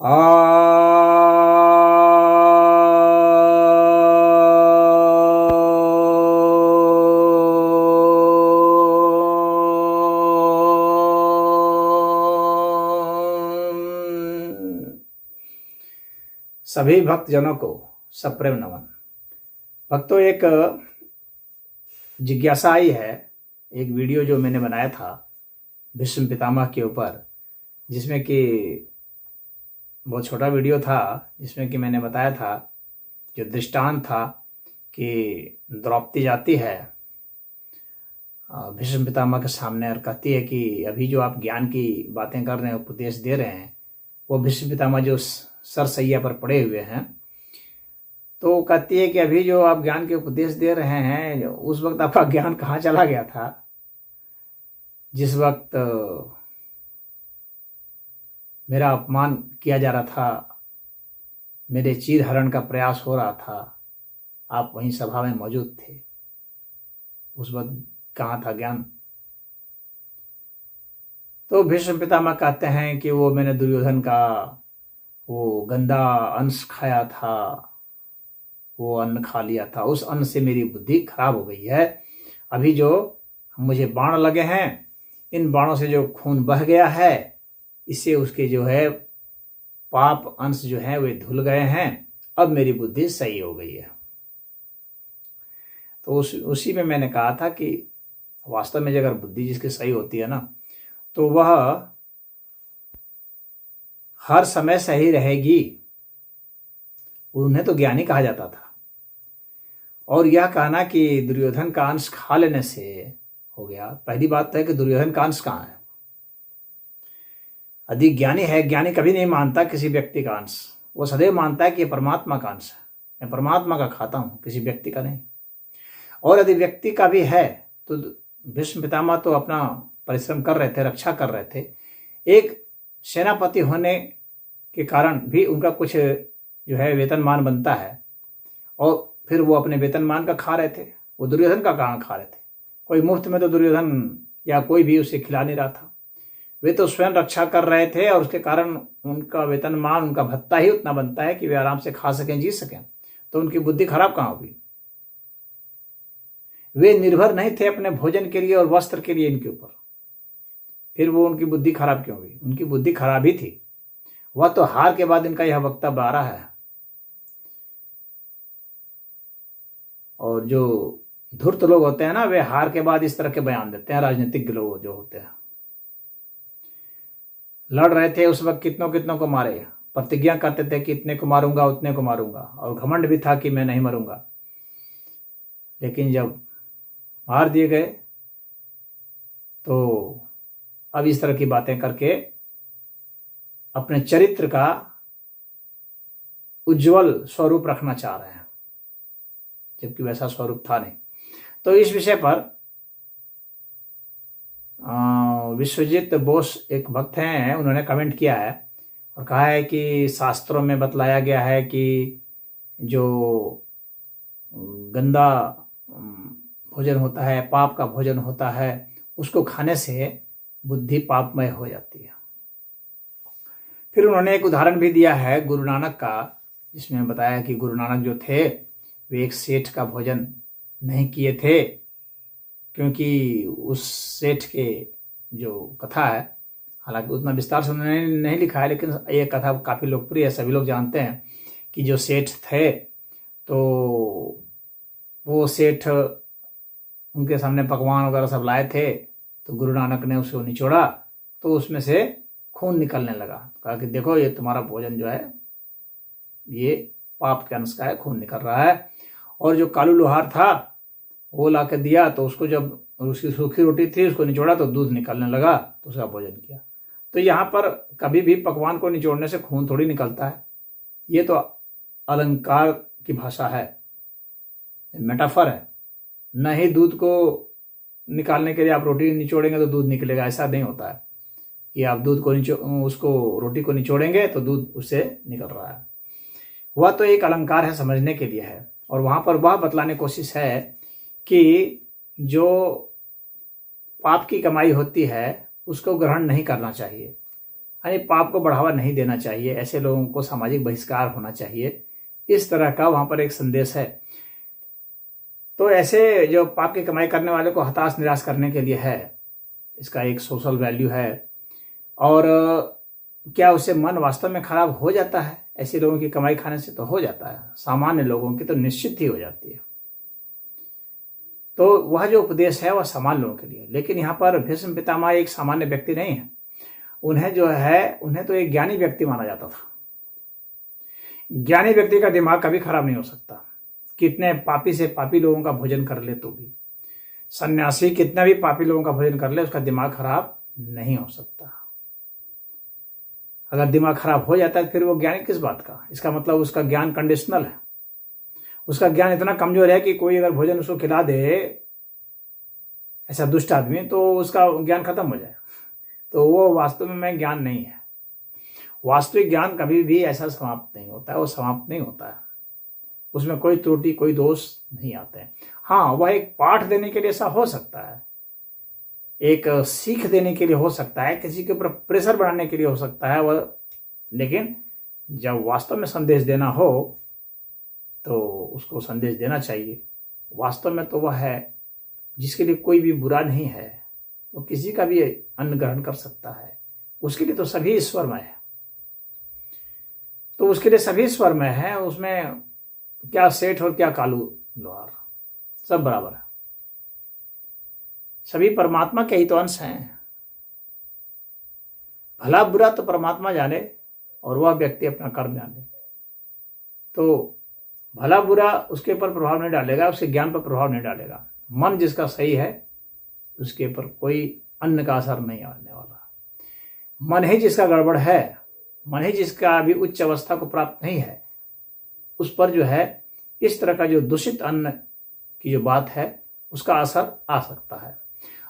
सभी भक्तजनों को सप्रेम नमन। भक्तों, एक जिज्ञासा आई है। एक वीडियो जो मैंने बनाया था भीष्म पितामह के ऊपर, जिसमें कि बहुत छोटा वीडियो था, जिसमें कि मैंने बताया था, जो दृष्टांत था कि द्रौपदी जाती है भीष्म पितामह के सामने और कहती है कि अभी जो आप ज्ञान की बातें कर रहे हैं, उपदेश दे रहे हैं, वो भीष्म पितामह जो सरसैया पर पड़े हुए हैं, तो कहती है कि अभी जो आप ज्ञान के उपदेश दे रहे हैं, उस वक्त आपका ज्ञान कहाँ चला गया था, जिस वक्त मेरा अपमान किया जा रहा था, मेरे चीर हरण का प्रयास हो रहा था, आप वहीं सभा में मौजूद थे। उस वक्त कहाँ था ज्ञान? तो भीष्म पितामह कहते हैं कि वो मैंने दुर्योधन का वो गंदा अंश खाया था, वो अन्न खा लिया था, उस अन्न से मेरी बुद्धि खराब हो गई है। अभी जो मुझे बाण लगे हैं, इन बाणों से जो खून बह गया है, इससे उसके जो है पाप अंश जो है वे धुल गए हैं। अब मेरी बुद्धि सही हो गई है। तो उसी में मैंने कहा था कि वास्तव में अगर बुद्धि जिसकी सही होती है ना, तो वह हर समय सही रहेगी। उन्हें तो ज्ञानी कहा जाता था। और यह कहना कि दुर्योधन का अंश खा लेने से हो गया, पहली बात तो है कि दुर्योधन का अंश कहाँ है? अधिक ज्ञानी है, ज्ञानी कभी नहीं मानता किसी व्यक्ति का अंश। वो सदैव मानता है कि परमात्मा का अंश है, मैं परमात्मा का खाता हूं, किसी व्यक्ति का नहीं। और यदि व्यक्ति का भी है तो भीष्म पितामह तो अपना परिश्रम कर रहे थे, रक्षा कर रहे थे। एक सेनापति होने के कारण भी उनका कुछ जो है वेतनमान बनता है, और फिर वो अपने वेतनमान का खा रहे थे। वो दुर्योधन का कहाँ खा रहे थे? कोई मुफ्त में तो दुर्योधन या कोई भी उसे खिला नहीं रहा था। वे तो स्वयं रक्षा कर रहे थे, और उसके कारण उनका वेतनमान, उनका भत्ता ही उतना बनता है कि वे आराम से खा सकें, जी सकें। तो उनकी बुद्धि खराब कहाँ हुई? वे निर्भर नहीं थे अपने भोजन के लिए और वस्त्र के लिए इनके ऊपर, फिर वो उनकी बुद्धि खराब क्यों हुई? उनकी बुद्धि खराब ही थी। वह तो हार के बाद इनका यह वक्तव्य आ रहा है। और जो धूर्त लोग होते हैं ना, वे हार के बाद इस तरह के बयान देते हैं। राजनीतिक लोग जो होते हैं, लड़ रहे थे उस वक्त, कितनों कितनों को मारे, प्रतिज्ञा करते थे कि इतने को मारूंगा, उतने को मारूंगा, और घमंड भी था कि मैं नहीं मरूंगा। लेकिन जब मार दिए गए तो अब इस तरह की बातें करके अपने चरित्र का उज्जवल स्वरूप रखना चाह रहे हैं, जबकि वैसा स्वरूप था नहीं। तो इस विषय पर विश्वजीत बोस एक भक्त हैं, उन्होंने कमेंट किया है और कहा है कि शास्त्रों में बतलाया गया है कि जो गंदा भोजन होता है, पाप का भोजन होता है, उसको खाने से बुद्धि पापमय हो जाती है। फिर उन्होंने एक उदाहरण भी दिया है गुरु नानक का, जिसमें बताया कि गुरु नानक जो थे वे एक सेठ का भोजन नहीं किए थे, क्योंकि उस सेठ के जो कथा है, हालांकि उतना विस्तार से उन्होंने नहीं लिखा है, लेकिन ये कथा काफ़ी लोकप्रिय है, सभी लोग जानते हैं कि जो सेठ थे, तो वो सेठ उनके सामने पकवान वगैरह सब लाए थे, तो गुरु नानक ने उसको निचोड़ा तो उसमें से खून निकलने लगा। कहा कि देखो, ये तुम्हारा भोजन जो है ये पाप के अंश का है, खून निकल रहा है। और जो कालू लोहार था वो ला के दिया, तो उसको जब उसकी सूखी रोटी थी, उसको निचोड़ा तो दूध निकलने लगा, तो उसका भोजन किया। तो यहाँ पर कभी भी पकवान को निचोड़ने से खून थोड़ी निकलता है। ये तो अलंकार की भाषा है, मेटाफर है। न ही दूध को निकालने के लिए आप रोटी निचोड़ेंगे तो दूध निकलेगा, ऐसा नहीं होता है कि आप दूध को उसको रोटी को निचोड़ेंगे तो दूध उससे निकल रहा है। वह तो एक अलंकार है, समझने के लिए है। और वहाँ पर वह बतलाने की कोशिश है कि जो पाप की कमाई होती है उसको ग्रहण नहीं करना चाहिए। यानी पाप को बढ़ावा नहीं देना चाहिए, ऐसे लोगों को सामाजिक बहिष्कार होना चाहिए, इस तरह का वहाँ पर एक संदेश है। तो ऐसे जो पाप की कमाई करने वाले को हताश निराश करने के लिए है, इसका एक सोशल वैल्यू है। और क्या उससे मन वास्तव में खराब हो जाता है? ऐसे लोगों की कमाई खाने से तो हो जाता है, सामान्य लोगों की तो निश्चित ही हो जाती है। तो वह जो उपदेश है वह सामान्य लोगों के लिए, लेकिन यहाँ पर भीष्म पितामह एक सामान्य व्यक्ति नहीं है, उन्हें जो है उन्हें तो एक ज्ञानी व्यक्ति माना जाता था। ज्ञानी व्यक्ति का दिमाग कभी खराब नहीं हो सकता, कितने पापी से पापी लोगों का भोजन कर ले तो भी, सन्यासी कितना भी पापी लोगों का भोजन कर ले उसका दिमाग खराब नहीं हो सकता। अगर दिमाग खराब हो जाता है फिर वो ज्ञानी किस बात का? इसका मतलब उसका ज्ञान कंडीशनल है, उसका ज्ञान इतना कमजोर है कि कोई अगर भोजन उसको खिला दे ऐसा दुष्ट आदमी तो उसका ज्ञान खत्म हो जाए, तो वो वास्तव में ज्ञान नहीं है। वास्तविक ज्ञान कभी भी ऐसा समाप्त नहीं होता है, वो समाप्त नहीं होता है, उसमें कोई त्रुटि कोई दोष नहीं आते हैं। हाँ, वह एक पाठ देने के लिए ऐसा हो सकता है, एक सीख देने के लिए हो सकता है, किसी के ऊपर प्रेशर बनाने के लिए हो सकता है वह, लेकिन जब वास्तव में संदेश देना हो तो उसको संदेश देना चाहिए। वास्तव में तो वह है जिसके लिए कोई भी बुरा नहीं है, वो किसी का भी अन्न ग्रहण कर सकता है, उसके लिए तो सभी ईश्वरमय है, तो उसके लिए सभी ईश्वरमय है, उसमें क्या सेठ और क्या कालू लोहार, सब बराबर है, सभी परमात्मा के ही तो अंश हैं। भला बुरा तो परमात्मा जाने और वह व्यक्ति अपना कर्म जाने, तो भला बुरा उसके ऊपर प्रभाव नहीं डालेगा, उसके ज्ञान पर प्रभाव नहीं डालेगा। मन जिसका सही है उसके ऊपर कोई अन्न का असर नहीं आने वाला। मन ही जिसका गड़बड़ है, मन ही जिसका अभी उच्च अवस्था को प्राप्त नहीं है, उस पर जो है इस तरह का जो दूषित अन्न की जो बात है उसका असर आ सकता है।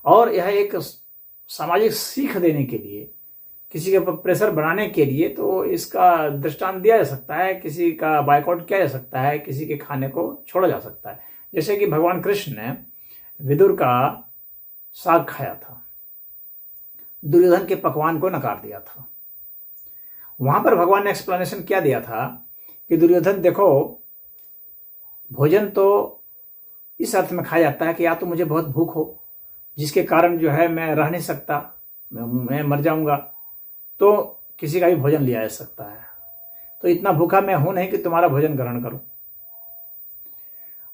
और यह एक सामाजिक सीख देने के लिए, किसी के ऊपर प्रेशर बनाने के लिए तो इसका दृष्टांत दिया जा सकता है, किसी का बायकॉट किया जा सकता है, किसी के खाने को छोड़ा जा सकता है। जैसे कि भगवान कृष्ण ने विदुर का साग खाया था, दुर्योधन के पकवान को नकार दिया था। वहां पर भगवान ने एक्सप्लेनेशन क्या दिया था कि दुर्योधन देखो, भोजन तो इस अर्थ में खाया जाता है कि या तो मुझे बहुत भूख हो जिसके कारण जो है मैं रह नहीं सकता, मैं मर जाऊंगा, तो किसी का भी भोजन लिया जा सकता है। तो इतना भूखा मैं हूं नहीं कि तुम्हारा भोजन ग्रहण करूं।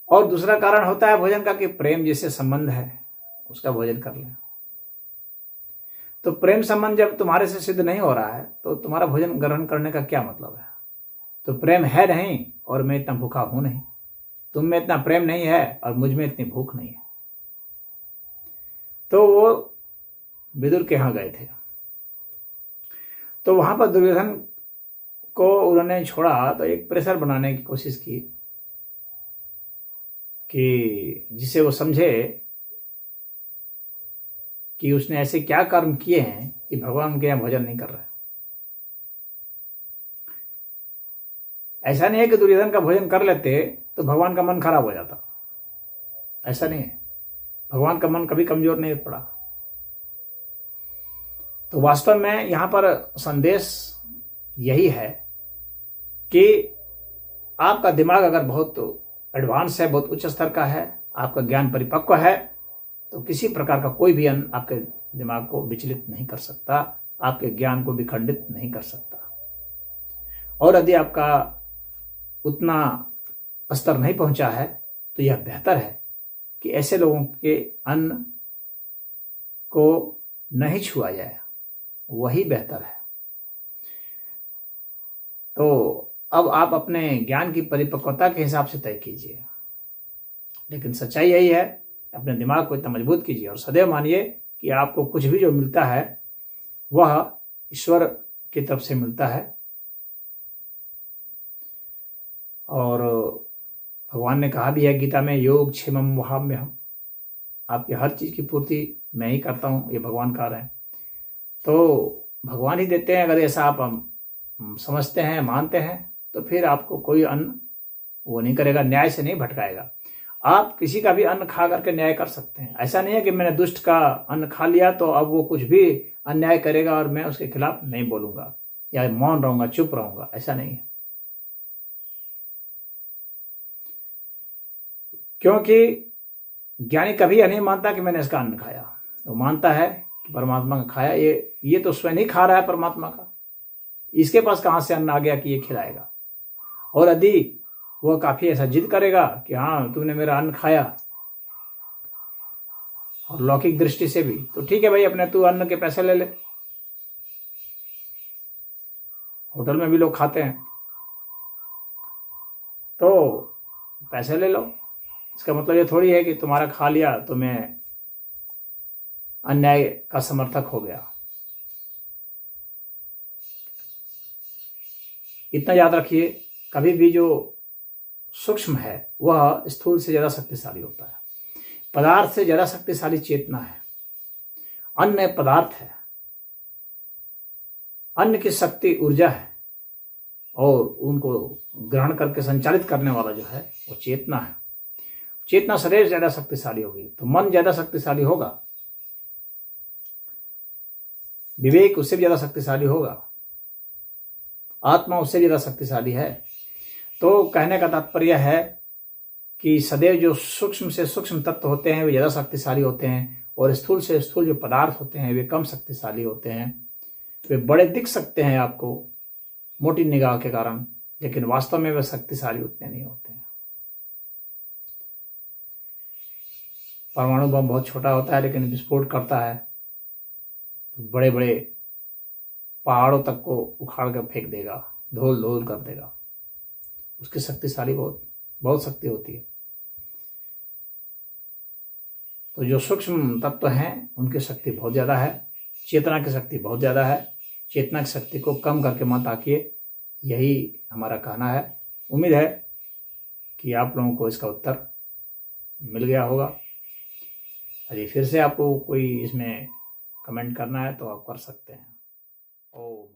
और दूसरा कारण होता है भोजन का कि प्रेम जिससे संबंध है उसका भोजन कर लें। तो प्रेम संबंध जब तुम्हारे से सिद्ध नहीं हो रहा है तो तुम्हारा भोजन ग्रहण करने का क्या मतलब है? तो प्रेम है नहीं और मैं इतना भूखा हूं नहीं, तुम में इतना प्रेम नहीं है और मुझ में इतनी भूख नहीं है। तो वो विदुर के यहां गए थे, तो वहां पर दुर्योधन को उन्होंने छोड़ा तो एक प्रेशर बनाने की कोशिश की कि जिसे वो समझे कि उसने ऐसे क्या कर्म किए हैं कि भगवान उनके यहाँ भोजन नहीं कर रहे। ऐसा नहीं है कि दुर्योधन का भोजन कर लेते तो भगवान का मन खराब हो जाता, ऐसा नहीं है, भगवान का मन कभी कमजोर नहीं पड़ा। तो वास्तव में यहां पर संदेश यही है कि आपका दिमाग अगर बहुत एडवांस है, बहुत उच्च स्तर का है, आपका ज्ञान परिपक्व है, तो किसी प्रकार का कोई भी अन्न आपके दिमाग को विचलित नहीं कर सकता, आपके ज्ञान को विखंडित नहीं कर सकता। और यदि आपका उतना स्तर नहीं पहुंचा है तो यह बेहतर है कि ऐसे लोगों के अन्न को नहीं छुआ जाए, वही बेहतर है। तो अब आप अपने ज्ञान की परिपक्वता के हिसाब से तय कीजिए, लेकिन सच्चाई यही है, अपने दिमाग को इतना मजबूत कीजिए और सदैव मानिए कि आपको कुछ भी जो मिलता है वह ईश्वर की तरफ से मिलता है। और भगवान ने कहा भी है गीता में, योग क्षेमम वहाम्यहम्, आपकी हर चीज़ की पूर्ति मैं ही करता हूँ, ये भगवान कह रहे हैं। तो भगवान ही देते हैं, अगर ऐसा आप समझते हैं, मानते हैं, तो फिर आपको कोई अन्न वो नहीं करेगा, न्याय से नहीं भटकाएगा। आप किसी का भी अन्न खा करके न्याय कर सकते हैं। ऐसा नहीं है कि मैंने दुष्ट का अन्न खा लिया तो अब वो कुछ भी अन्याय करेगा और मैं उसके खिलाफ नहीं बोलूंगा या मौन रहूंगा, चुप रहूंगा, ऐसा नहीं है। क्योंकि ज्ञानी कभी यह नहीं मानता कि मैंने इसका अन्न खाया, वो मानता है कि परमात्मा का खाया। ये तो स्वयं ही खा रहा है परमात्मा का, इसके पास कहाँ से अन्न आ गया कि ये खिलाएगा। और यदि वो काफी ऐसा जिद करेगा कि हाँ तूने मेरा अन्न खाया, और लौकिक दृष्टि से भी, तो ठीक है भाई, अपने तू अन्न के पैसे ले ले। होटल में भी लोग खाते हैं, तो पैसे ले लो। इसका मतलब ये थोड़ी है कि तुम्हारा खा लिया तो मैं अन्याय का समर्थक हो गया। इतना याद रखिए, कभी भी जो सूक्ष्म है वह स्थूल से ज्यादा शक्तिशाली होता है। पदार्थ से ज्यादा शक्तिशाली चेतना है। अन्न पदार्थ है, अन्न की शक्ति ऊर्जा है, और उनको ग्रहण करके संचालित करने वाला जो है वो चेतना है। चेतना शरीर ज्यादा शक्तिशाली होगी तो मन ज्यादा शक्तिशाली होगा, विवेक उससे भी ज्यादा शक्तिशाली होगा, आत्मा उससे ज्यादा शक्तिशाली है। तो कहने का तात्पर्य है कि सदैव जो सूक्ष्म से सूक्ष्म तत्व होते हैं वे ज्यादा शक्तिशाली होते हैं, और स्थूल से स्थूल जो पदार्थ होते हैं वे कम शक्तिशाली होते हैं। वे बड़े दिख सकते हैं आपको मोटी निगाह के कारण, लेकिन वास्तव में वे शक्तिशाली उतने नहीं होते हैं। परमाणु बम बहुत छोटा होता है, लेकिन विस्फोट करता है तो बड़े बड़े पहाड़ों तक को उखाड़ कर फेंक देगा, धूल धूल कर देगा। उसकी शक्तिशाली बहुत शक्ति होती है। तो जो सूक्ष्म तत्व हैं उनकी शक्ति बहुत ज़्यादा है, चेतना की शक्ति बहुत ज़्यादा है। चेतना की शक्ति को कम करके मत आकिए, यही हमारा कहना है। उम्मीद है कि आप लोगों को इसका उत्तर मिल गया होगा। यदि फिर से आपको कोई इसमें कमेंट करना है तो आप कर सकते हैं। ओम।